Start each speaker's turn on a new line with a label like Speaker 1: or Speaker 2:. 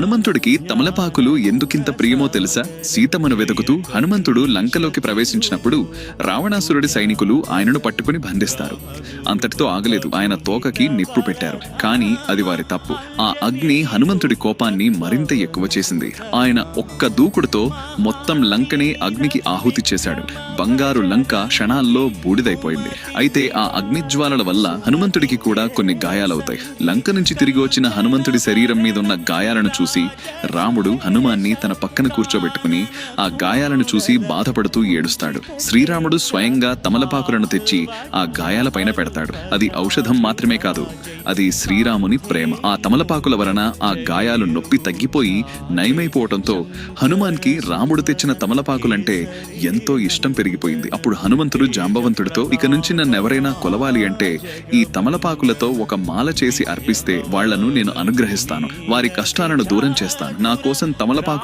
Speaker 1: హనుమంతుడికి తమలపాకులు ఎందుకింత ప్రియమో తెలుసా? సీతమ్మను వెతుకుతూ హనుమంతుడు లంకలోకి ప్రవేశించినప్పుడు రావణాసురుడి సైనికులు ఆయనను పట్టుకుని బంధిస్తారు. అంతటితో ఆగలేదు, ఆయన తోకకి నిప్పు పెట్టారు. కానీ అది వారి తప్పు. ఆ అగ్ని హనుమంతుడి కోపాన్ని మరింత ఎక్కువ చేసింది. ఆయన ఒక్క దూకుడుతో మొత్తం లంకని అగ్నికి ఆహుతి చేశాడు. బంగారు లంక క్షణాల్లో బూడిదైపోయింది. అయితే ఆ అగ్నిజ్వాలల వల్ల హనుమంతుడికి కూడా కొన్ని గాయాలవుతాయి. లంక నుంచి తిరిగి వచ్చిన హనుమంతుడి శరీరం మీద ఉన్న గాయాలను చూసి రాముడు హనుమాన్ని తన పక్కన కూర్చోబెట్టుకుని ఆ గాయాలను చూసి బాధపడుతూ ఏడుస్తాడు. శ్రీరాముడు స్వయంగా తమలపాకులను తెచ్చి ఆ గాయాలపైన పెడతాడు. అది ఔషధం మాత్రమే కాదు, అది శ్రీరాముని ప్రేమ. ఆ తమలపాకుల వలన ఆ గాయాలు నొప్పి తగ్గిపోయి నయమైపోవటంతో హనుమాన్కి రాముడు తెచ్చిన తమలపాకులంటే ఎంతో ఇష్టం పెరిగిపోయింది. అప్పుడు హనుమంతుడు జాంబవంతుడితో, ఇక నుంచి నన్నెవరైనా కొలవాలి అంటే ఈ తమలపాకులతో ఒక మాల చేసి అర్పిస్తే వాళ్లను నేను అనుగ్రహిస్తాను, వారి కష్టాలను దూరం చేస్తాను. నా కోసం తమలపాకు